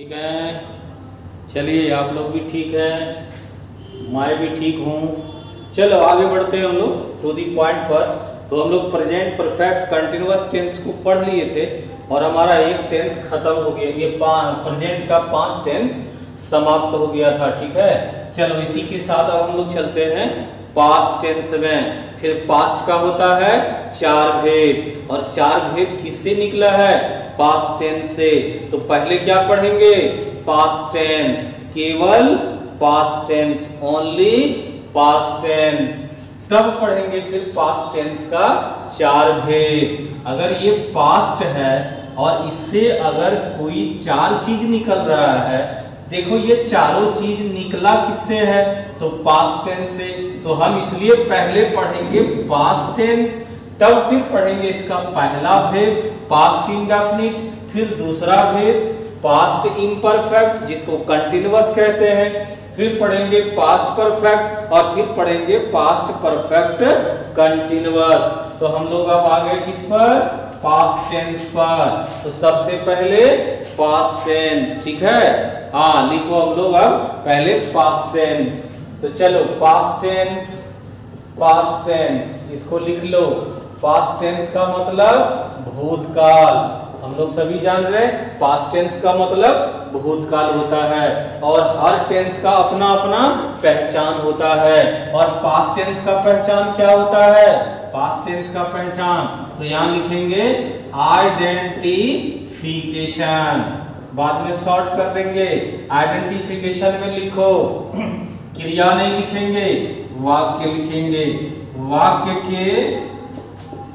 ठीक है, चलिए आप लोग भी ठीक हैं, मैं भी ठीक हूँ। चलो आगे बढ़ते हैं हम लोग टू दी पॉइंट पर। तो हम लोग प्रेजेंट परफेक्ट कंटिन्यूअस टेंस को पढ़ लिए थे और हमारा एक टेंस खत्म हो गया, ये प्रेजेंट का 5 टेंस समाप्त हो गया था। ठीक है, चलो इसी के साथ अब हम लोग चलते हैं पास्ट टेंस में। फिर पास्ट का होता है 4 भेद, और 4 भेद किससे निकला है? पास्ट टेंस से। तो पहले क्या पढ़ेंगे? पास्ट टेंस, केवल past tense, only past tense. तब पढ़ेंगे फिर पास्ट टेंस का 4 भेद। अगर ये पास्ट है और इससे अगर कोई 4 चीज निकल रहा है, देखो ये चारों चीज निकला किससे है? तो पास्ट टेंस से। तो हम इसलिए पहले पढ़ेंगे पास्ट टेंस, तब फिर पढ़ेंगे इसका पहला भेद पास्ट इंडेफिनिट, फिर दूसरा भेद पास्ट इम्परफेक्ट जिसको कंटिन्यूअस कहते हैं, फिर पढ़ेंगे पास्ट परफेक्ट और फिर पढ़ेंगे पास्ट परफेक्ट कंटिन्यूअस। तो हम लोग अब आ गए किस पर? पास्ट टेंस पर। तो सबसे पहले पास्ट टेंस, ठीक है, हाँ लिखो हम लोग अब पहले पास्ट टेंस। तो चलो पास्ट टेंस, पास्ट टेंस इसको लिख लो। पास्ट टेंस का मतलब भूतकाल, हम लोग सभी जान रहे हैं पास्ट टेंस का मतलब भूतकाल होता है, और हर टेंस का अपना अपना पहचान होता है। और पास्ट टेंस का पहचान क्या होता है? पास्ट टेंस का पहचान तो यहां लिखेंगे आइडेंटिफिकेशन, बाद में शॉर्ट कर देंगे। आइडेंटिफिकेशन में लिखो, क्रिया नहीं लिखेंगे, वाक्य लिखेंगे। वाक्य के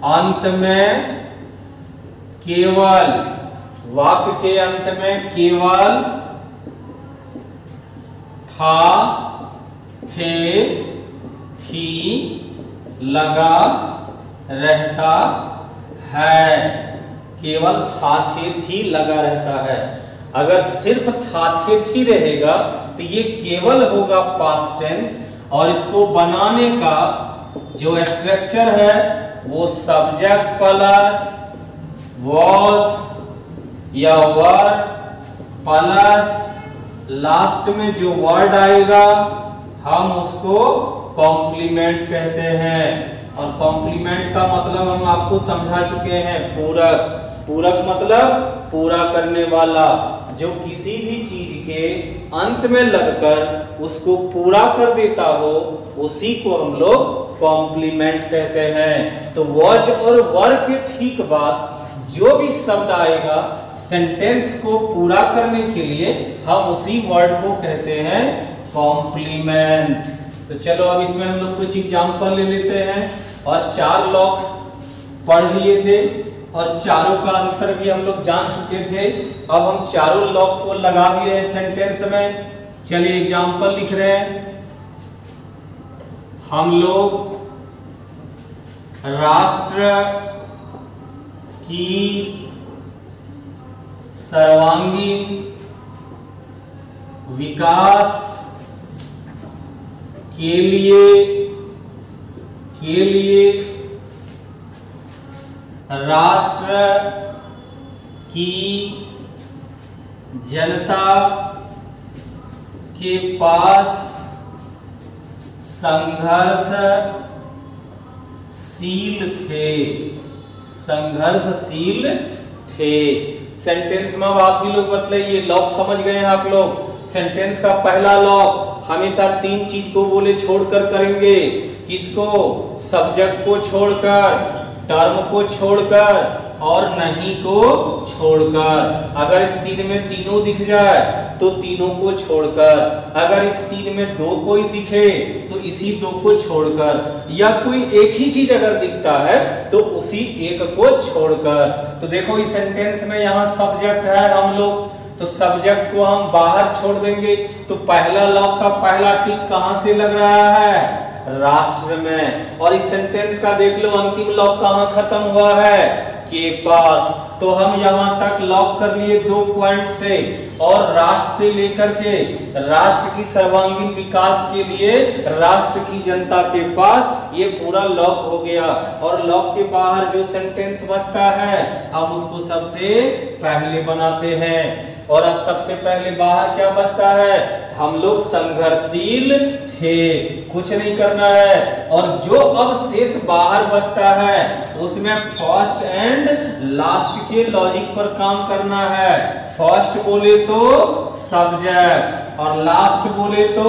अंत में केवल, वाक्य के अंत में केवल था, थे, थी लगा रहता है। केवल था, थे, थी लगा रहता है। अगर सिर्फ था, थे, थी रहेगा तो ये केवल होगा पास्ट टेंस, और इसको बनाने का जो स्ट्रक्चर है वो सब्जेक्ट प्लस वॉज या वर प्लस लास्ट में जो वर्ड आएगा हम उसको कॉम्प्लीमेंट कहते हैं। और कॉम्प्लीमेंट का मतलब हम आपको समझा चुके हैं, पूरक। पूरक मतलब पूरा करने वाला, जो किसी भी चीज के अंत में लगकर उसको पूरा कर देता हो, उसी को हम लोग कॉम्प्लीमेंट कहते हैं। तो वॉज और वर के ठीक बाद जो भी शब्द आएगा सेंटेंस को पूरा करने के लिए हम उसी वर्ड को कहते हैं कॉम्प्लीमेंट। तो चलो अब इसमें हम लोग कुछ एग्जांपल ले लेते हैं। और 4 लॉक पढ़ लिए थे और चारों का अंतर भी हम लोग जान चुके थे। अब हम चारों लॉक को लगा भी रहे सेंटेंस में। चलिए एग्जांपल लिख रहे हैं। हम लोग राष्ट्र की सर्वांगीण विकास के लिए राष्ट्र की जनता के पास संघर्षशील थे, संघर्षशील थे। सेंटेंस में अब आप भी लोग बतलाइए, लॉक समझ गए हैं आप लोग? सेंटेंस का पहला लॉक हमेशा 3 चीज को बोले छोड़कर करेंगे। किसको? सब्जेक्ट को छोड़कर, टर्म को छोड़कर और नहीं को छोड़कर। अगर इस 3 में तीनों दिख जाए तो तीनों को छोड़कर, अगर इस 3 में 2 कोई दिखे तो इसी 2 को छोड़कर, या कोई एक ही चीज अगर दिखता है तो उसी एक को छोड़कर। तो देखो इस सेंटेंस में यहाँ सब्जेक्ट है हम लोग, तो सब्जेक्ट को हम बाहर छोड़ देंगे। तो पहला लॉक का पहला टिक कहां से लग रहा है? राष्ट्र में। और इस सेंटेंस का देख लो अंतिम लॉक कहां खत्म हुआ है? के पास। तो हम यहाँ तक लॉक कर लिए 2 पॉइंट से, और राष्ट्र से लेकर के राष्ट्र की सर्वांगीण विकास के लिए राष्ट्र की जनता के पास, ये पूरा लॉक हो गया। और लॉक के बाहर जो सेंटेंस बचता है हम उसको सबसे पहले बनाते हैं। और अब सबसे पहले बाहर क्या बचता है, हम लोग संघर्षशील थे, कुछ नहीं करना है। और जो अब शेष बाहर बचता है उसमें फर्स्ट एंड लास्ट के लॉजिक पर काम करना है। फर्स्ट बोले तो सब्जेक्ट और लास्ट बोले तो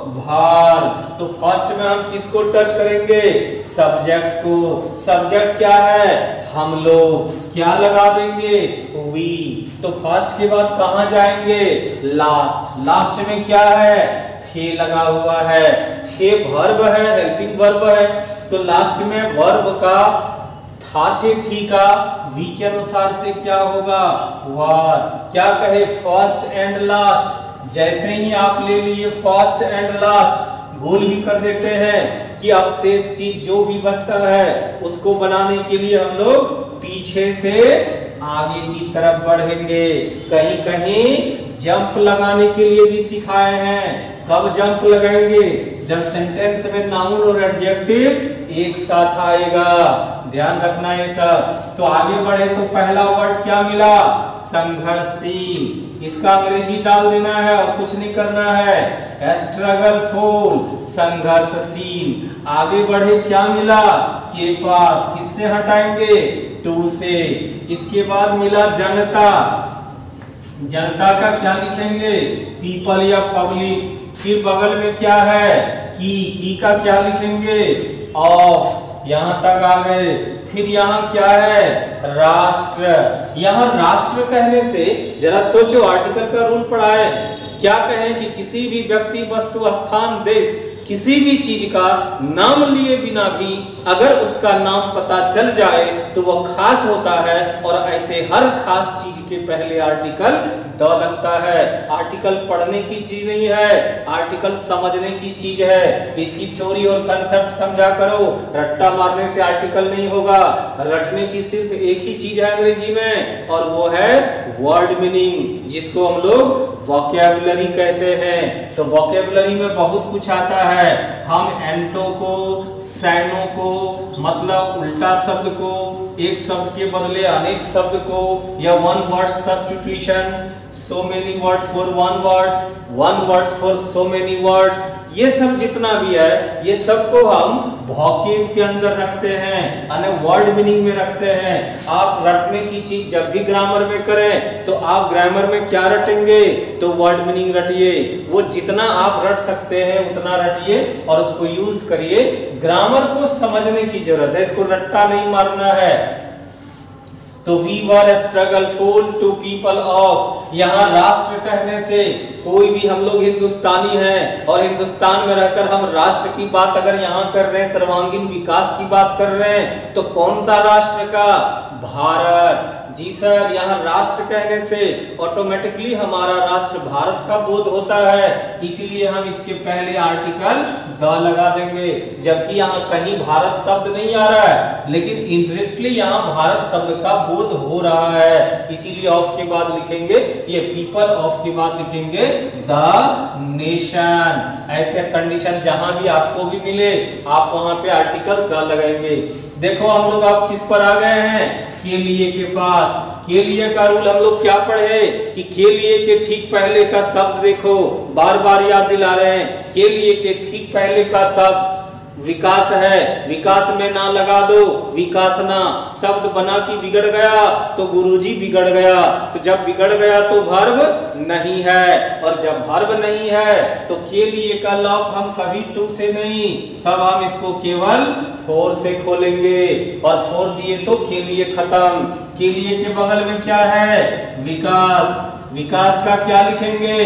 वर्ब। तो फर्स्ट में हम किसको टच करेंगे, सब्जेक्ट को। सब्जेक्ट क्या है, हम लोग, क्या लगा देंगे, वी। तो फर्स्ट के बाद कहां जाएंगे, लास्ट। लास्ट में क्या है, थे लगा हुआ है। थे वर्ब है, हेल्पिंग वर्ब है, तो लास्ट में वर्ब का था थे थी का वी के अनुसार से क्या होगा, वर। क्या कहे, फर्स्ट एंड लास्ट। जैसे ही आप ले लिए फर्स्ट एंड लास्ट, भूल भी कर देते हैं कि अब शेष चीज जो भी बचता है उसको बनाने के लिए हम लोग पीछे से आगे की तरफ बढ़ेंगे। कहीं कहीं जंप लगाने के लिए भी सिखाए हैं। कब जंप लगाएंगे, जब सेंटेंस में नाउन और एडजेक्टिव एक साथ आएगा। ध्यान रखना है सब। तो आगे बढ़े तो पहला वर्ड क्या मिला, संघर्षशील। इसका अंग्रेजी डाल देना है और कुछ नहीं करना है, स्ट्रगलफुल, संघर्षशील। आगे बढ़े क्या मिला, के पास, किससे हटाएंगे, टू से। इसके बाद मिला जनता। जनता का क्या लिखेंगे, पीपल या पब्लिक। फिर बगल में क्या है, की का क्या लिखेंगे, ऑफ। यहां तक आ गए। फिर यहाँ क्या है, राष्ट्र। यहाँ राष्ट्र कहने से जरा सोचो, आर्टिकल का रूल पढ़ा है। क्या कहें कि किसी भी व्यक्ति, वस्तु, स्थान, देश, किसी भी चीज का नाम लिए बिना भी अगर उसका नाम पता चल जाए तो वह खास होता है। और ऐसे हर खास चीज के पहले आर्टिकल द लगता है। आर्टिकल पढ़ने की चीज नहीं है, आर्टिकल समझने की चीज है। इसकी थ्योरी और कंसेप्ट समझा करो। रट्टा मारने से आर्टिकल नहीं होगा। रटने की सिर्फ एक ही चीज है अंग्रेजी में, और वो है वर्ड मीनिंग, जिसको हम लोग वोकैबुलरी कहते हैं। तो वोकैबुलरी में बहुत कुछ आता है। हम एंटो को, सैनो को, मतलब उल्टा शब्द को, एक शब्द के बदले अनेक शब्द को, या one word substitution, so many words for one words for so many words, ये सब जितना भी है ये सबको हम वोकैब के अंदर रखते हैं, यानी वर्ड मीनिंग में रखते हैं। आप रटने की चीज जब भी ग्रामर में करें तो आप ग्रामर में क्या रटेंगे, तो वर्ड मीनिंग रटिए। वो जितना आप रट सकते हैं उतना रटिए और उसको यूज करिए। ग्रामर को समझने की जरूरत है, इसको रट्टा नहीं मारना है। तो we were struggle for to people of. यहाँ राष्ट्र कहने से कोई भी, हम लोग हिंदुस्तानी हैं और हिंदुस्तान में रहकर हम राष्ट्र की बात अगर यहाँ कर रहे हैं, सर्वांगीण विकास की बात कर रहे हैं, तो कौन सा राष्ट्र का, भारत। जी सर, यहाँ राष्ट्र कहने से ऑटोमेटिकली हमारा राष्ट्र भारत का बोध होता है, इसीलिए हम इसके पहले आर्टिकल द लगा देंगे। जबकि यहाँ कहीं भारत शब्द नहीं आ रहा है, लेकिन इनडायरेक्टली यहाँ भारत शब्द का बोध हो रहा है, इसीलिए ऑफ के बाद लिखेंगे, ये पीपल ऑफ के बाद लिखेंगे द नेशन। ऐसे कंडीशन जहां भी आपको भी मिले आप वहां पे आर्टिकल द लगाएंगे। देखो हम लोग आप किस पर आ गए हैं, के लिए के पास। के लिए का रूल हम लोग क्या पढ़े कि के लिए के ठीक पहले का शब्द देखो, बार बार याद दिला रहे हैं। के लिए के ठीक पहले का शब्द विकास है, विकास में ना लगा दो, विकास ना। शब्द बना कि बिगड़ गया तो गुरुजी बिगड़ गया, तो जब बिगड़ गया तो वर्ब नहीं है, और जब वर्ब नहीं है तो के लिए का लॉक हम कभी टू से नहीं, तब हम इसको केवल फोर से खोलेंगे, और फोर दिए तो के लिए खत्म। के लिए के बगल में क्या है, विकास। विकास का क्या लिखेंगे,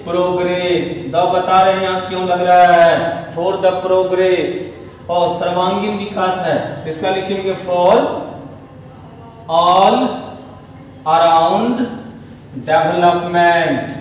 प्रोग्रेस। द बता रहे हैं यहाँ क्यों लग रहा है, फॉर द प्रोग्रेस। और सर्वांगीण विकास है, इसका लिखेंगे for all around development.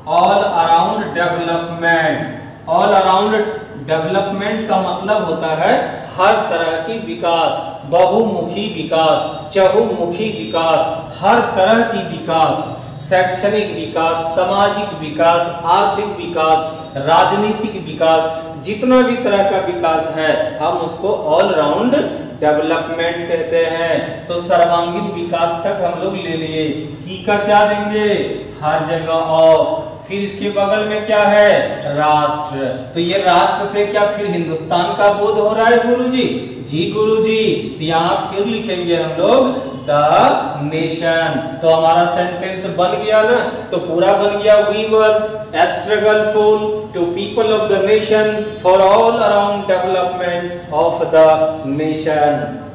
All around development, all around development का मतलब होता है हर तरह की विकास, बहुमुखी विकास, चहुमुखी विकास, हर तरह की विकास, शैक्षणिक विकास, सामाजिक विकास, आर्थिक विकास, राजनीतिक विकास, जितना भी तरह का विकास है हम उसको ऑल राउंड डेवलपमेंट कहते हैं। तो सर्वांगीण विकास तक हम लोग ले लिए। की का क्या देंगे? हर जगह ऑफ। फिर इसके बगल में क्या है? राष्ट्र। तो ये राष्ट्र से क्या फिर हिंदुस्तान का बोध हो रहा है गुरुजी? जी गुरुजी। तो यहाँ फिर लिखेंगे हम लोग द नेशन। तो हमारा सेंटेंस बन गया ना, तो पूरा बन गया। We were a struggle for to people of the nation for all around development of the nation।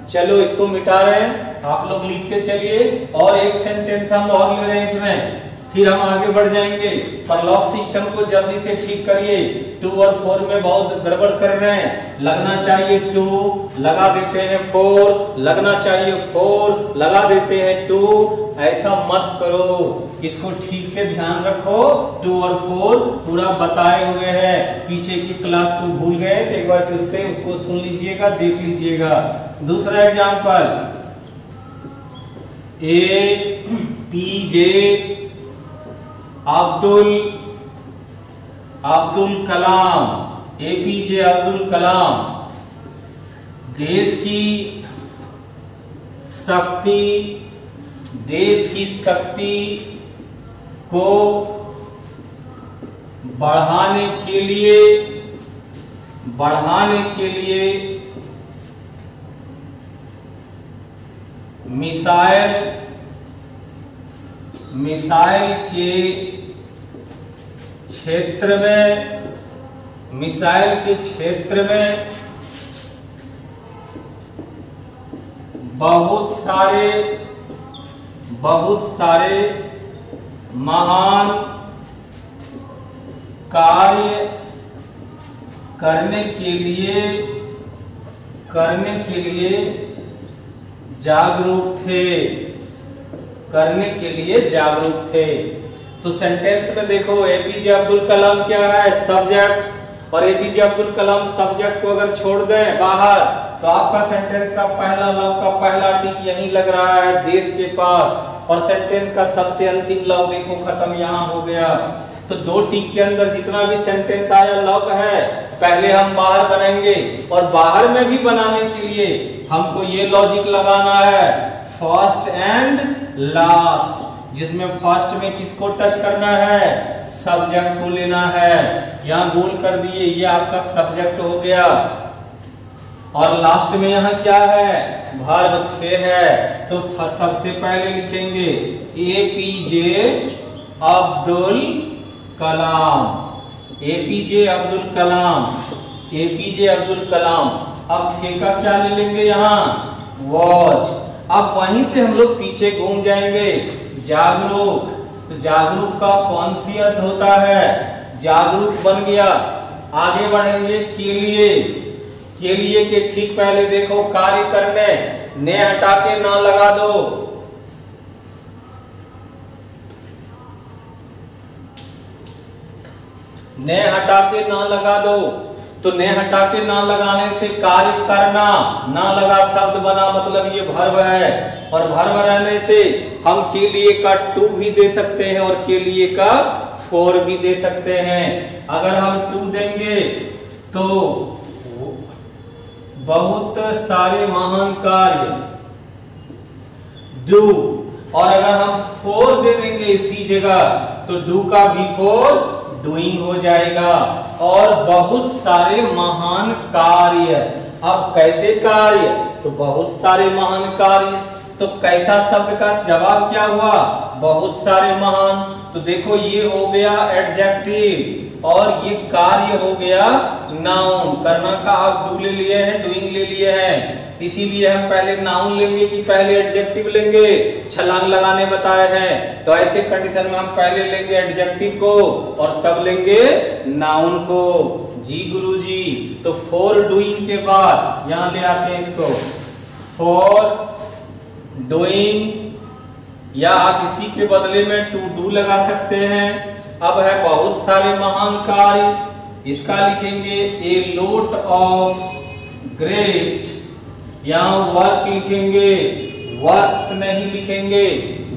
चलो इसको मिटा रहे हैं, आप लोग लिखते चलिए। और एक सेंटेंस हम और ले रहे हैं इसमें, फिर हम आगे बढ़ जाएंगे। परलॉफ सिस्टम को जल्दी से ठीक करिए। 2 और 4 में बहुत गड़बड़ कर रहे हैं। लगना चाहिए 2, लगा देते हैं 4, लगना चाहिए 4, लगा देते हैं 2। ऐसा मत करो, इसको ठीक से ध्यान रखो। 2 और 4 पूरा बताए हुए हैं। पीछे की क्लास को भूल गए तो एक बार फिर से उसको सुन लीजिएगा, देख लीजिएगा। दूसरा example, APJ Abdul Kalam, APJ Abdul Kalam देश की शक्ति को बढ़ाने के लिए मिसाइल के क्षेत्र में बहुत सारे महान कार्य करने के लिए जागरूक थे। तो सेंटेंस में देखो, एपीजे अब्दुल कलाम क्या है? सब्जेक्ट। और एपीजे अब्दुल कलाम सब्जेक्ट को अगर छोड़ दें बाहर तो आपका सेंटेंस का पहला लव का पहला टिक यहीं लग रहा है, देश के पास। और सेंटेंस का सबसे अंतिम लव देखो खत्म यहाँ हो गया। तो 2 टिक के अंदर जितना भी सेंटेंस आया लव है, पहले हम बाहर बनाएंगे। और बाहर में भी बनाने के लिए हमको ये लॉजिक लगाना है, फर्स्ट एंड लास्ट, जिसमें फर्स्ट में किसको टच करना है? सब्जेक्ट को लेना है। यहाँ गोल कर दिए, ये आपका सब्जेक्ट हो गया। और लास्ट में यहाँ क्या है? वर्ब थे है। तो सबसे पहले लिखेंगे APJ Abdul Kalam, APJ Abdul Kalam, APJ Abdul Kalam. अब थे का क्या ले लेंगे यहाँ? वॉच। अब वहीं से हम लोग पीछे घूम जाएंगे, जागरूक। तो जागरूक का कॉन्शियस होता है, जागरूक बन गया। आगे बढ़ेंगे के लिए के ठीक पहले देखो कार्य करने, ने हटा के ना लगा दो। ने हटा के ना लगा दो। तो ने हटा के ना लगाने से कार्य करना, ना लगा शब्द बना, मतलब ये वर्ब है। और वर्ब रहने से हम के लिए का टू भी दे सकते हैं और के लिए का फोर भी दे सकते हैं। अगर हम टू देंगे तो बहुत सारे महान कार्य डू, और अगर हम फोर दे देंगे इसी जगह तो डू का भी फोर डूइंग हो जाएगा। और बहुत सारे महान कार्य, अब कैसे कार्य? तो बहुत सारे महान कार्य। तो कैसा शब्द का जवाब क्या हुआ? बहुत सारे महान। तो देखो ये हो गया एडजेक्टिव और ये कार्य हो गया नाउन। करना का आप डू ले लिए हैं, डूइंग ले लिए हैं, इसीलिए हम पहले नाउन लेंगे कि पहले एडजेक्टिव लेंगे? छलांग लगाने बताए हैं, तो ऐसे कंडीशन में हम पहले लेंगे एडजेक्टिव को और तब लेंगे नाउन को। जी गुरुजी। तो फॉर डूइंग के बाद यहां ले आते हैं इसको, फॉर डूइंग, या आप इसी के बदले में टू डू लगा सकते हैं। अब है बहुत सारे महान कार्य, इसका लिखेंगे ए लोट ऑफ ग्रेट, यहां वर्क लिखेंगे, वर्क्स नहीं लिखेंगे।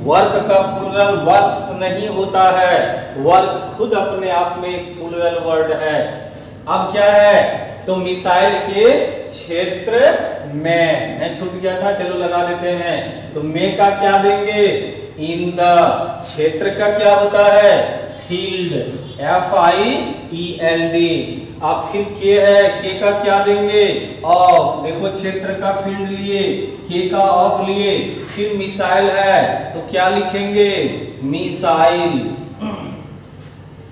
वर्क का प्लूरल वर्क्स नहीं होता है, वर्क खुद अपने आप में एक प्लूरल वर्ड है। अब क्या है, तो मिसाइल के क्षेत्र में, मैं छूट गया था, चलो लगा देते हैं। तो में का क्या देंगे, इन द, क्षेत्र का क्या होता है, फील्ड, FIELD। अब फिर के है, के का क्या देंगे, ऑफ, देखो क्षेत्र का फील्ड लिए, के का ऑफ लिए, फिर मिसाइल है तो क्या लिखेंगे, मिसाइल।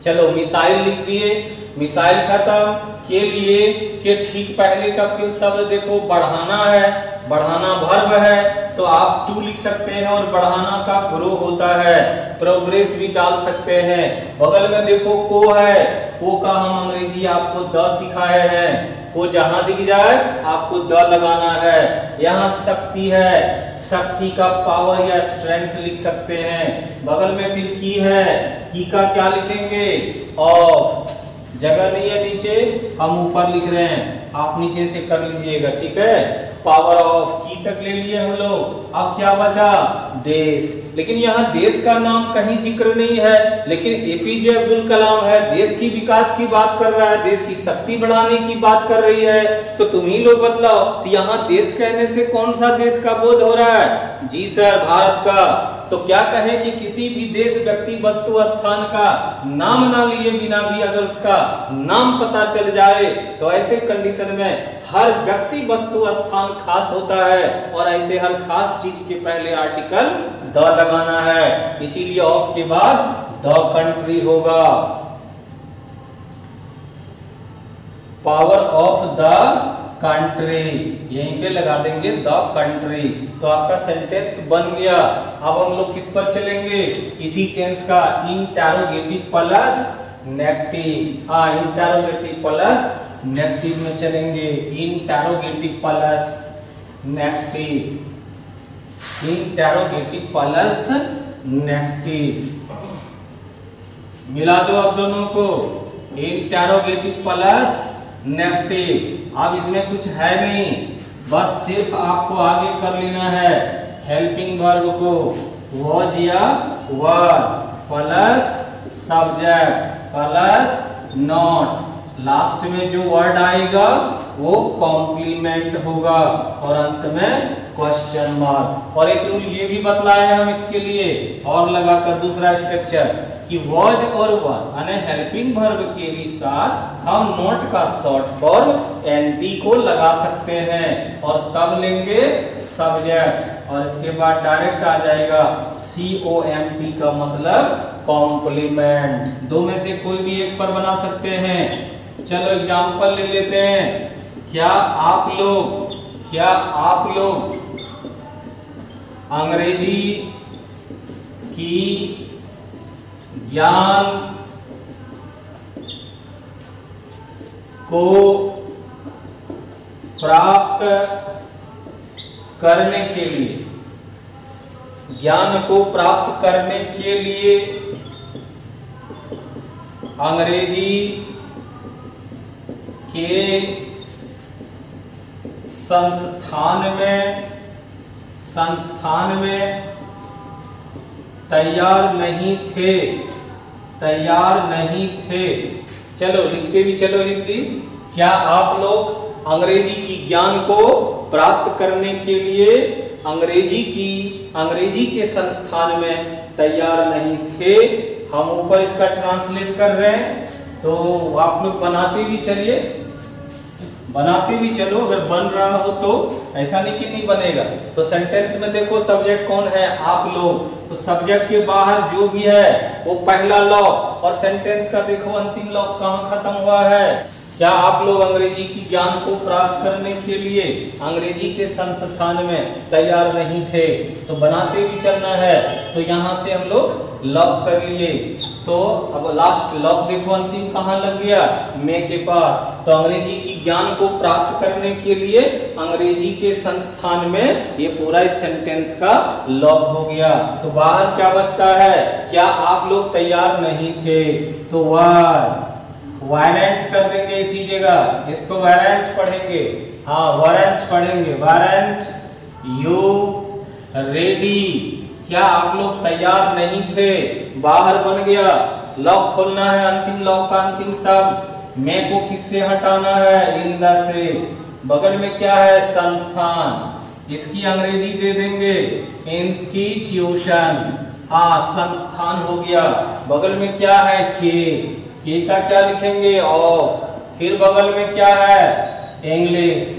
चलो मिसाइल लिख दिए, मिसाइल खत्म। के लिए के ठीक पहले का फिर शब्द देखो बढ़ाना है, बढ़ाना वर्ब है तो आप टू लिख सकते हैं और बढ़ाना का ग्रो होता है, प्रोग्रेस भी डाल सकते हैं। बगल में देखो को है, को का हम अंग्रेजी आपको द सिखाए हैं, को जहां दिख जाए आपको द लगाना है। यहाँ शक्ति है, शक्ति का पावर या स्ट्रेंथ लिख सकते हैं। बगल में फिर की है, की का क्या लिखेंगे, ऑफ, जगह नहीं है नीचे, हम ऊपर लिख रहे हैं, आप नीचे से कर लीजिएगा, ठीक है। पावर ऑफ, की तक ले लिए हम लोग। अब क्या बचा, देश। लेकिन यहाँ देश का नाम कहीं जिक्र नहीं है, लेकिन APJ अब्दुल कलाम है, देश की विकास की बात कर रहा है, देश की शक्ति बढ़ाने की बात कर रही है, तो तुम ही लोग बतलाओ, तो यहाँ देश कहने से कौन सा देश का बोध हो रहा है, जी सर, भारत का। तो क्या कहें कि किसी भी देश, व्यक्ति, वस्तु, स्थान का नाम ना लिए बिना भी अगर उसका नाम पता चल जाए तो ऐसे कंडीशन में हर व्यक्ति, वस्तु, स्थान खास होता है और ऐसे हर खास चीज के पहले आर्टिकल द लगाना है, इसीलिए ऑफ के बाद द कंट्री होगा। पावर ऑफ द कंट्री, यहीं पे लगा देंगे द कंट्री, तो आपका सेंटेंस बन गया। अब हम लोग किस पर चलेंगे, इसी टेंस का, इंटरोगेटिव प्लस नेगेटिव। हाँ, इंटरोगेटिव प्लस नेगेटिव में चलेंगे, interrogative plus negative, interrogative plus negative, मिला दो अब दोनों को, इंटरोगेटिव प्लस नेगेटिव। अब इसमें कुछ है नहीं, बस सिर्फ आपको आगे कर लेना है हेल्पिंग वर्ब को, वॉज या वर plus subject plus not, last में जो वर्ड आएगा वो कॉम्प्लीमेंट होगा और अंत में क्वेश्चन मार्क। और एक रूल ये भी बतलाए हम इसके लिए और लगाकर दूसरा स्ट्रक्चर कि वॉज और वर यानी हेल्पिंग वर्ब के भी साथ हम नॉट का शॉर्ट फॉर्म एनटी को लगा सकते हैं और तब लेंगे सब्जेक्ट और इसके बाद डायरेक्ट आ जाएगा COMP का मतलब कॉम्प्लीमेंट। दो में से कोई भी एक पर बना सकते हैं। चलो एग्जांपल ले लेते हैं। क्या आप लोग अंग्रेजी की ज्ञान को प्राप्त करने के लिए, ज्ञान को प्राप्त करने के लिए अंग्रेजी के संस्थान में तैयार नहीं थे। चलो लिखते भी चलो हिंदी। क्या आप लोग अंग्रेजी की ज्ञान को प्राप्त करने के लिए अंग्रेजी के संस्थान में तैयार नहीं थे। हम ऊपर इसका ट्रांसलेट कर रहे हैं तो आप लोग बनाते भी चलो, अगर बन रहा हो तो, ऐसा नहीं कि नहीं बनेगा। तो सेंटेंस में देखो सब्जेक्ट कौन है, आप लोग, तो सब्जेक्ट के बाहर जो भी है वो पहला लॉक और सेंटेंस का देखो अंतिम लॉक कहाँ खत्म हुआ है। क्या आप लोग अंग्रेजी की ज्ञान को प्राप्त करने के लिए अंग्रेजी के संस्थान में तैयार नहीं थे, तो बनाते भी चलना है। तो यहाँ से हम लोग लॉक कर लिए। तो अब लास्ट लॉक देखो अंतिम कहाँ लग गया, मैं के पास। तो अंग्रेजी की ज्ञान को प्राप्त करने के लिए अंग्रेजी के संस्थान में, ये पूरा इस सेंटेंस का लॉक हो गया। तो बाहर क्या बचता है, क्या आप लोग तैयार नहीं थे, तो वारंट कर देंगे इसी जगह, इसको वारंट पढ़ेंगे। हाँ वारंट पढ़ेंगे, वारंट यू रेडी। क्या आप लोग तैयार नहीं थे? बाहर बन गया, लॉक खोलना है, अंतिम लॉक का अंतिम शब्द, मैं को किससे हटाना है? इन द से। बगल में क्या है? संस्थान, इसकी अंग्रेजी दे देंगे इंस्टीट्यूशन। हाँ संस्थान हो गया। बगल में क्या है? के का क्या लिखेंगे? ऑफ। फिर बगल में क्या है? इंग्लिश।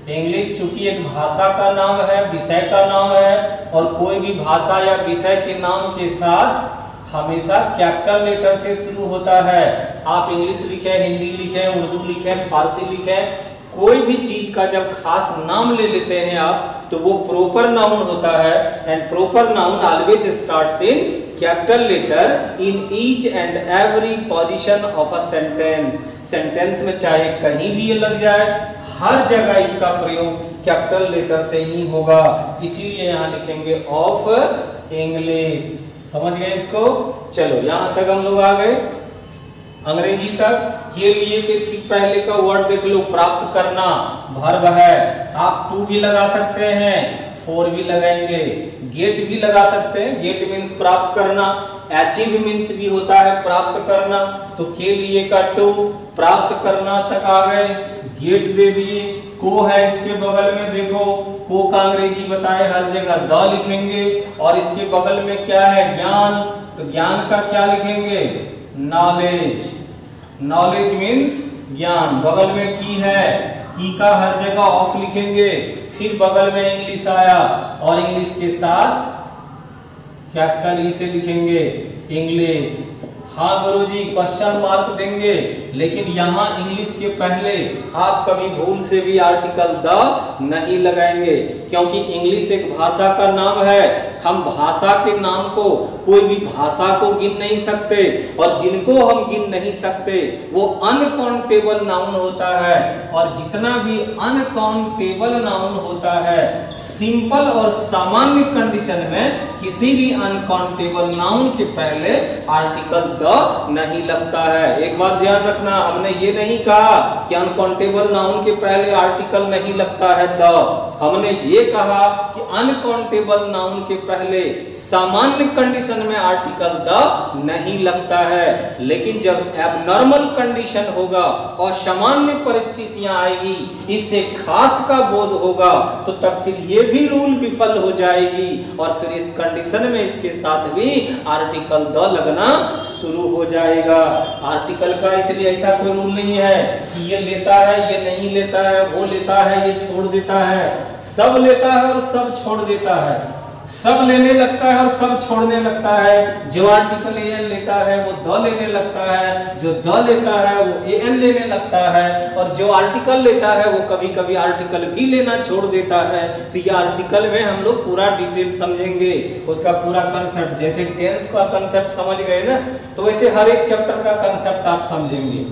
इंग्लिश चूंकि एक भाषा का नाम है, विषय का नाम है, और कोई भी भाषा या विषय के नाम के साथ हमेशा कैपिटल लेटर से शुरू होता है। आप इंग्लिश लिखें, हिंदी लिखें, उर्दू लिखें, फारसी लिखें, कोई भी चीज का जब खास नाम ले लेते हैं आप तो वो प्रॉपर नाउन होता है। And proper noun always starts in capital letter in each and every position of a sentence. Sentence में चाहे कहीं भी ये लग जाए, हर जगह इसका प्रयोग कैपिटल लेटर से ही होगा। इसीलिए यहाँ लिखेंगे ऑफ इंग्लिश। समझ गए इसको? चलो यहाँ तक हम लोग आ गए, अंग्रेजी तक। के लिए के ठीक पहले का वर्ड देख लो, प्राप्त करना, वर्ब है। आप टू भी लगा सकते हैं, फोर भी लगाएंगे, गेट भी लगा सकते हैं, गेट मीन्स प्राप्त करना, अचीव मीन्स भी होता है प्राप्त करना। तो के लिए का टू, प्राप्त करना तक आ गए, गेट दे दिए, को है इसके बगल में, देखो को का अंग्रेजी बताए हर जगह द लिखेंगे, और इसके बगल में क्या है? ज्ञान। तो ज्ञान का क्या लिखेंगे? नॉलेज। नॉलेज मीन्स ज्ञान। बगल में की है, की का हर जगह ऑफ लिखेंगे। फिर बगल में इंग्लिश आया, और इंग्लिश के साथ कैपिटल ई से लिखेंगे इंग्लिश। हाँ गुरुजी क्वेश्चन मार्क देंगे, लेकिन यहाँ इंग्लिश के पहले आप कभी भूल से भी आर्टिकल द नहीं लगाएंगे, क्योंकि इंग्लिश एक भाषा का नाम है। हम भाषा के नाम को, कोई भी भाषा को गिन नहीं सकते, और जिनको हम गिन नहीं सकते वो अनकाउंटेबल नाउन होता है। और जितना भी अनकाउंटेबल नाउन होता है, सिंपल और सामान्य कंडीशन में किसी भी अनकाउंटेबल नाउन के पहले आर्टिकल द नहीं लगता है। एक बात ध्यान रखना, हमने ये नहीं कहा कि अनकाउंटेबल नाउन के पहले आर्टिकल नहीं लगता है द। हमने ये कहा कि अनकाउंटेबल नाउन के पहले सामान्य कंडीशन में आर्टिकल द नहीं लगता है। लेकिन जब एबनॉर्मल कंडीशन होगा और सामान्य परिस्थितियां आएगी, इससे खास का बोध होगा, तो तब फिर ये भी रूल विफल हो जाएगी, और फिर इस कंडीशन में इसके साथ भी आर्टिकल द लगना शुरू हो जाएगा। आर्टिकल का इसलिए ऐसा कोई रूल नहीं है कि ये लेता है, ये नहीं लेता है, वो लेता है, ये छोड़ देता है। सब लेता है और सब छोड़ देता है, सब लेने लगता है और सब छोड़ने लगता है। जो आर्टिकल एन लेता है वो द लेने लगता है, जो द लेता है वो एन लेने लगता है, और जो आर्टिकल लेता है वो कभी कभी आर्टिकल भी लेना छोड़ देता है। तो ये आर्टिकल में हम लोग पूरा डिटेल समझेंगे, उसका पूरा कंसेप्ट। जैसे टेंस का कंसेप्ट समझ गए ना, तो वैसे हर एक चैप्टर का कंसेप्ट आप समझेंगे।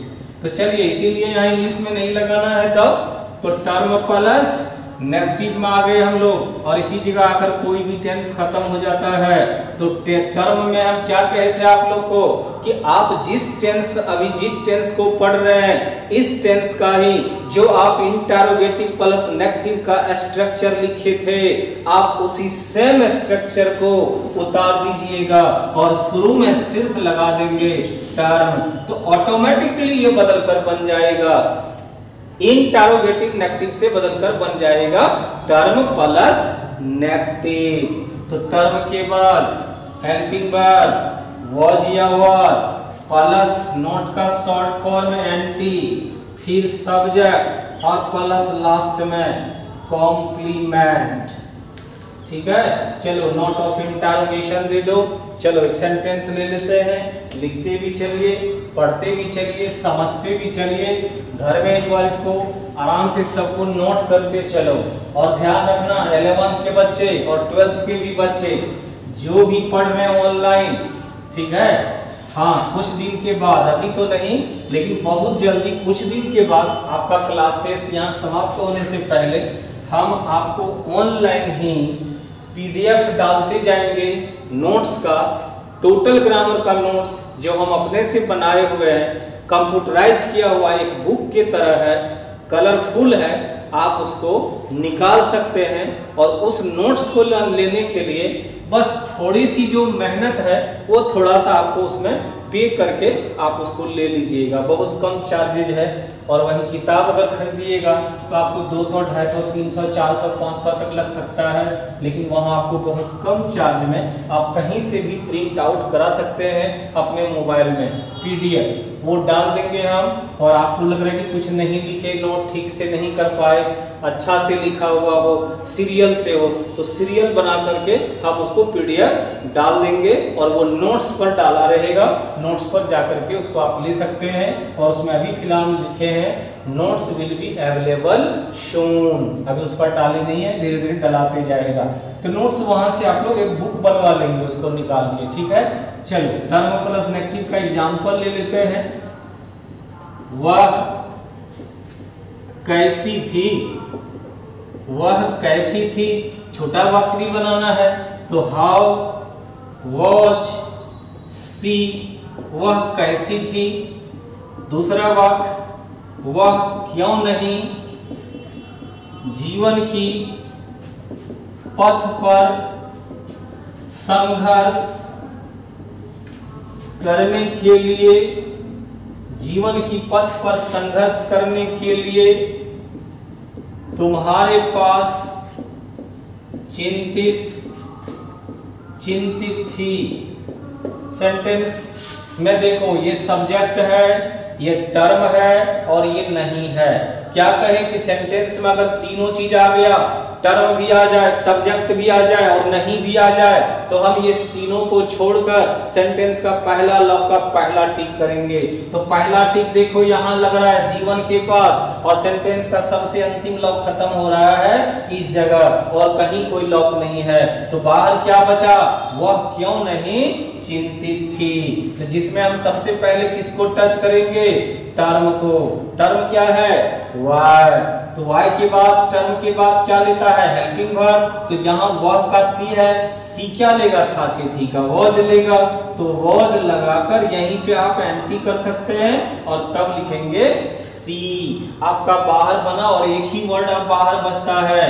तो चलिए, इसीलिए यहाँ इंग्लिश में नहीं लगाना है द, तो टर्म प्लस नेगेटिव में आ गए हम लोग, और इसी जगह आकर कोई भी टेंस खत्म हो जाता है। तो टर्म में हम क्या कहे थे आप लोग को कि आप जिस टेंस को पढ़ रहे हैं, इस टेंस का ही जो आप इंटरोगेटिव प्लस नेगेटिव का स्ट्रक्चर लिखे थे, आप उसी सेम स्ट्रक्चर को उतार दीजिएगा और शुरू में सिर्फ लगा देंगे टर्म, तो ऑटोमेटिकली ये बदलकर बन जाएगा, इंटरोगेटिव नेगेटिव से बदलकर बन जाएगा टर्म प्लस नेगेटिव। तो टर्म के बाद हेल्पिंग वर्ब वाज या वर प्लस नॉट का शॉर्ट फॉर्म एंटी, फिर सब्जेक्ट और प्लस लास्ट में कॉम्प्लीमेंट। ठीक है, चलो नोट ऑफ इंटरोगेशन दे दो। चलो एक सेंटेंस ले लेते हैं, लिखते भी चलिए, पढ़ते भी चलिए, समझते भी चलिए। घर में एक बार इसको आराम से सबको नोट करते चलो। और ध्यान रखना 11th के बच्चे और 12th के भी बच्चे जो भी पढ़ रहे हैं ऑनलाइन, ठीक है, हाँ कुछ दिन के बाद, अभी तो नहीं लेकिन बहुत जल्दी कुछ दिन के बाद आपका क्लासेस यहाँ समाप्त होने से पहले हम आपको ऑनलाइन ही PDF डालते जाएंगे नोट्स का, टोटल ग्रामर का नोट्स जो हम अपने से बनाए हुए हैं, कंप्यूटराइज किया हुआ एक बुक के तरह है, कलरफुल है, आप उसको निकाल सकते हैं। और उस नोट्स को लेने के लिए बस थोड़ी सी जो मेहनत है वो थोड़ा सा आपको उसमें पे करके आप उसको ले लीजिएगा, बहुत कम चार्जेज है। और वही किताब अगर खरीदिएगा तो आपको 200, 250, 300, 400, 500 तक लग सकता है, लेकिन वहाँ आपको बहुत कम चार्ज में आप कहीं से भी प्रिंट आउट करा सकते हैं अपने मोबाइल में। PDF वो डाल देंगे हम, और आपको लग रहा है कि कुछ नहीं लिखे, नोट ठीक से नहीं कर पाए, अच्छा से लिखा हुआ हो, सीरियल से हो, तो सीरियल बना करके हम उसको PDF डाल देंगे और वो नोट्स पर डाला रहेगा। नोट्स पर जाकर के उसको आप ले सकते हैं। और उसमें अभी फिलहाल लिखे हैं नोट्स विल बी अवेलेबल सून, अभी उस पर डाले नहीं है, धीरे धीरे डलाते जाएगा। तो नोट्स वहां से आप लोग एक बुक बनवा लेंगे उसको निकाल के, ठीक है। चलो टर्म प्लस नेगेटिव का एग्जांपल ले लेते हैं। वह कैसी थी, वह कैसी थी, छोटा वाक्य भी बनाना है, तो हाउ वॉज सी, वह कैसी थी। दूसरा वाक्य, वह क्यों नहीं जीवन की पथ पर संघर्ष करने के लिए, जीवन की पथ पर संघर्ष करने के लिए तुम्हारे पास चिंतित थी। सेंटेंस में देखो, ये सब्जेक्ट है, ये टर्म है और ये नहीं है। क्या कहें कि सेंटेंस में अगर तीनों चीज आ गया, टर्म भी आ जाए, सब्जेक्ट भी आ जाए और नहीं भी आ जाए, तो हम ये तीनों को छोड़कर सेंटेंस का पहला लॉक का पहला टिक करेंगे। तो पहला टिक देखो यहाँ लग रहा है जीवन के पास, और सेंटेंस का सबसे अंतिम लॉक खत्म हो रहा है इस जगह, और कहीं कोई लॉक नहीं है। तो बाहर क्या बचा, वह क्यों नहीं चिंतित थी। तो जिसमें हम सबसे पहले किसको टच करेंगे, टर्म को। टर्म क्या है, वाई। तो वाई के बाद, टर्म के बाद क्या लेता है, हेल्पिंग वर्ब। तो यहाँ वह का सी है, सी क्या लेगा, था थी का वॉज लेगा। तो वॉज लगाकर यहीं पे आप एंट्री कर सकते हैं और तब लिखेंगे सी। आपका बाहर बना और एक ही वर्ड अब बाहर बचता है,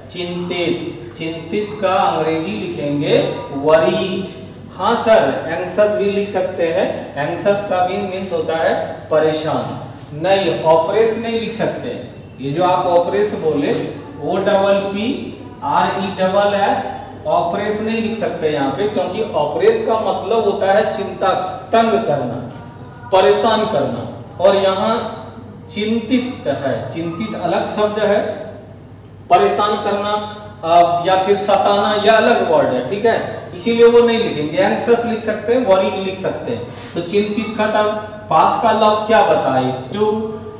चिंतित। चिंतित का अंग्रेजी लिखेंगे वरीड। हाँ सर, एंग्सस भी लिख सकते हैं। एंग्सस का मीन्स होता है परेशान। नहीं, ऑपरेस नहीं लिख सकते। ये जो आप ऑपरेस बोले, OPPRESS, ऑपरेस नहीं लिख सकते यहाँ पे, क्योंकि ऑपरेस का मतलब होता है चिंता, तंग करना, परेशान करना। और यहाँ चिंतित है, चिंतित अलग शब्द है, परेशान करना या फिर सताना या अलग वर्ड है, ठीक है, इसीलिए वो नहीं लिखेंगे। एंग्सस लिख सकते हैं, वरीड लिख सकते हैं। तो चिंतित खत्म। पास का लॉक क्या बताए, टू।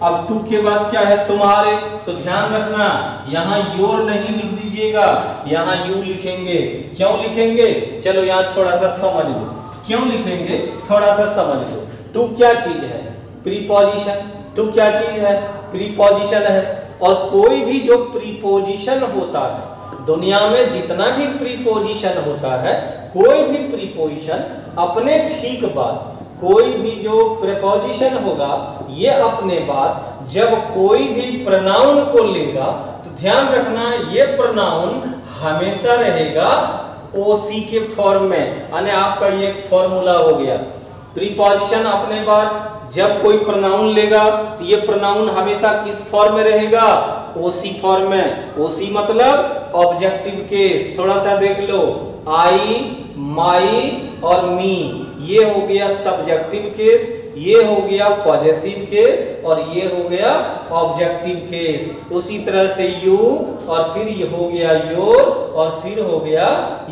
अब टू के बाद क्या है, तुम्हारे। तो ध्यान रखना, यहाँ योर नहीं लिख दीजिएगा, यहाँ यू लिखेंगे। क्यों लिखेंगे, चलो यहाँ थोड़ा सा समझ लो। क्यों लिखेंगे, थोड़ा सा समझ लो। टू क्या चीज है, प्रीपोजिशन। टू क्या चीज है, प्रीपोजिशन है। और कोई भी जो प्रीपोजिशन होता है, दुनिया में जितना भी प्रीपोजिशन होता है, कोई भी प्रीपोजिशन अपने ठीक बाद, कोई भी जो प्रीपोजिशन होगा ये अपने बाद जब कोई भी प्रोनाउन को लेगा, तो ध्यान रखना ये प्रोनाउन हमेशा रहेगा ओसी के फॉर्म में। यानी आपका ये एक फॉर्मूला हो गया। प्रीपोजिशन अपने बाद जब कोई प्रोनाउन लेगा तो ये प्रोनाउन हमेशा किस फॉर्म में रहेगा, ओसी फॉर्म में। ओसी मतलब ऑब्जेक्टिव केस। थोड़ा सा देख लो, आई, माई और मी, ये हो गया सब्जेक्टिव केस, ये हो गया पॉजेसिव केस और ये हो गया ऑब्जेक्टिव केस। उसी तरह से यू, और फिर ये हो गया योर, और फिर हो गया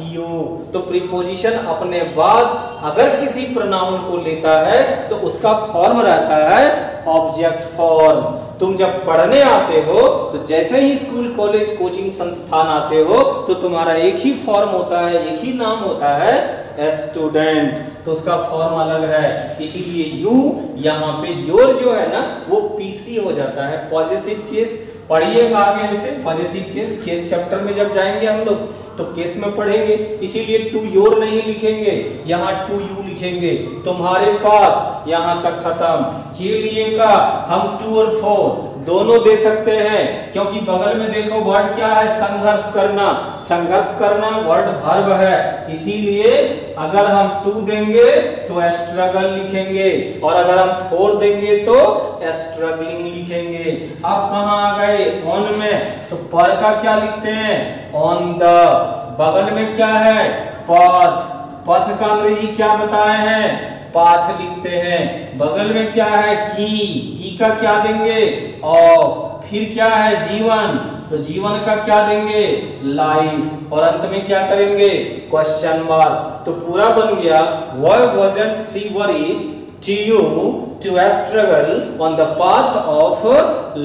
यू। तो प्रीपोजिशन अपने बाद अगर किसी प्रोनाउन को लेता है तो उसका फॉर्म रहता है ऑब्जेक्ट फॉर्म। तुम जब पढ़ने आते हो तो जैसे ही स्कूल, कॉलेज, कोचिंग संस्थान आते हो तो तुम्हारा एक ही फॉर्म होता है, एक ही नाम होता है, स्टूडेंट। तो उसका फॉर्म अलग है, इसीलिए यू यहाँ पे योर जो है ना वो पीसी हो जाता है, पॉजेसिव केस पढ़िएगा आगे ऐसे पॉजेसिव केस चैप्टर में जब जाएंगे हम लोग तो केस में पढ़ेंगे, इसीलिए टू योर नहीं लिखेंगे, यहाँ टू यू लिखेंगे। तुम्हारे पास यहाँ तक खत्म। के लिए का हम टू और फोर दोनों दे सकते हैं, क्योंकि बगल में देखो वर्ड क्या है, संघर्ष करना। संघर्ष करना वर्ड वर्ब है, इसीलिए अगर हम टू देंगे तो स्ट्रगल लिखेंगे, और अगर हम फोर देंगे तो स्ट्रगलिंग लिखेंगे। अब कहाँ आ गए, ऑन में, तो पर का क्या लिखते हैं, ऑन द। बगल में क्या है, पथ। पथ का अंग्रेजी क्या बताए हैं, पाथ लिखते हैं। बगल में क्या है, की का क्या देंगे, ऑफ। फिर क्या है, जीवन, तो जीवन का क्या देंगे, लाइफ। और अंत में क्या करेंगे, क्वेश्चन मार्क। तो पूरा बन गया, why wasn't she worried to you to struggle on the path of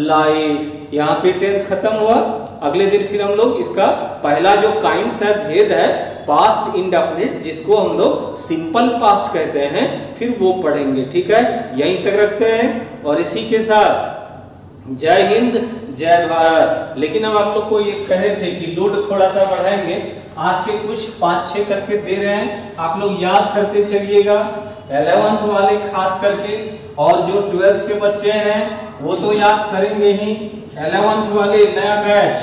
life। यहाँ पे टेंस खत्म हुआ। अगले दिन फिर हम लोग इसका पहला जो काइंड्स है, भेद है, पास्ट इंडेफिनिट, जिसको हम लोग सिंपल पास्ट कहते हैं, फिर वो पढ़ेंगे। ठीक है, यहीं तक रखते हैं। और इसी के साथ जय हिंद जय भारत। लेकिन हम आप लोग को ये कहे थे कि लोड थोड़ा सा बढ़ाएंगे, आज से कुछ 5-6 करके दे रहे हैं, आप लोग याद करते चलिएगा, 11th वाले खास करके, और जो 12th के बच्चे हैं वो तो याद करेंगे ही। 11th वाले नया बैच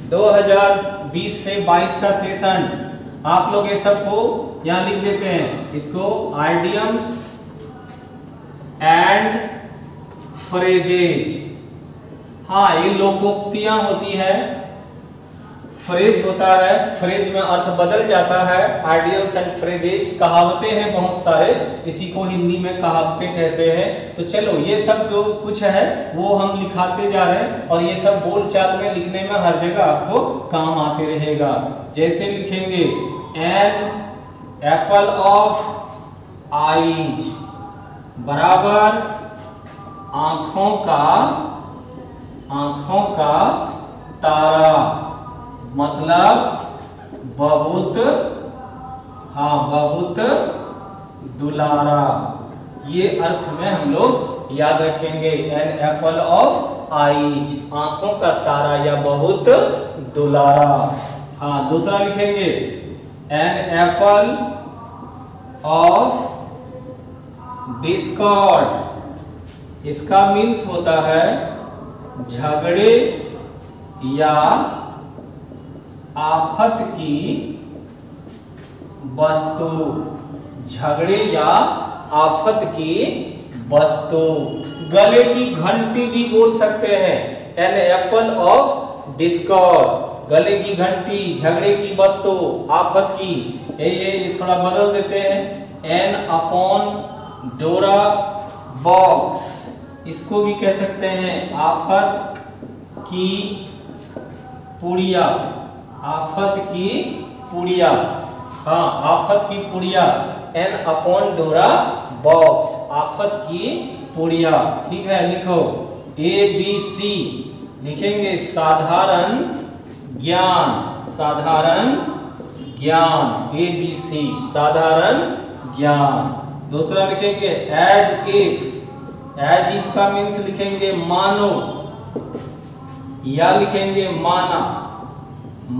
2020 से 22 का सेशन, आप लोग ये सबको यहाँ लिख देते हैं, इसको आइडियम्स एंड फ्रेजेज। हाँ, ये लोकोक्तियां होती है, फ्रेज होता है, फ्रेज में अर्थ बदल जाता है। आइडियम्स एंड फ्रेजेज कहावतें हैं बहुत सारे, इसी को हिंदी में कहावतें कहते हैं। तो चलो ये सब जो कुछ है वो हम लिखाते जा रहे हैं, और ये सब बोलचाल में लिखने में हर जगह आपको काम आते रहेगा। जैसे लिखेंगे एन एप्पल ऑफ आईज बराबर आंखों का तारा, मतलब बहुत दुलारा। ये अर्थ में हम लोग याद रखेंगे, एन एप्पल ऑफ आईज, आंखों का तारा या बहुत दुलारा। हाँ, दूसरा लिखेंगे एन एप्पल ऑफ डिस्कॉर्ड। इसका मीन्स होता है झगड़े या आफत की वस्तु, झगड़े या आफत की वस्तु। गले की घंटी भी बोल सकते हैं, एन एप्पल ऑफ डिस्कॉर्ड, गले की घंटी, झगड़े की वस्तु, आफत की। ये थोड़ा बदल देते हैं, एन अपॉन डोरा बॉक्स, इसको भी कह सकते हैं आफत की पुड़िया, आफत की पुड़िया। हाँ, आफत की पुड़िया, एन अपॉन डोरा बॉक्स, आफत की पुड़िया। ठीक है, लिखो ABC लिखेंगे, साधारण ज्ञान, साधारण ज्ञान, ABC साधारण ज्ञान। दूसरा लिखेंगे एज इफ का मीन्स लिखेंगे मानो, या लिखेंगे माना,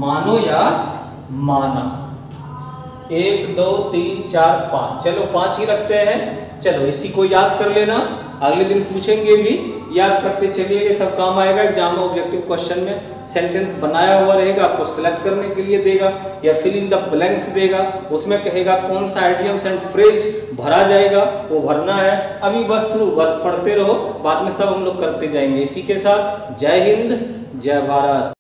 मानो या माना। 1 2 3 4 5, चलो 5 ही रखते हैं। चलो इसी को याद कर लेना, अगले दिन पूछेंगे भी, याद करते चलिए, सब काम आएगा एग्जाम में। ऑब्जेक्टिव क्वेश्चन में सेंटेंस बनाया हुआ रहेगा, आपको सिलेक्ट करने के लिए देगा, या फिल इन द ब्लैंक्स देगा, उसमें कहेगा कौन सा आइडियम्स एंड फ्रेज भरा जाएगा, वो भरना है। अभी बस पढ़ते रहो, बाद में सब हम लोग करते जाएंगे। इसी के साथ जय हिंद जय भारत।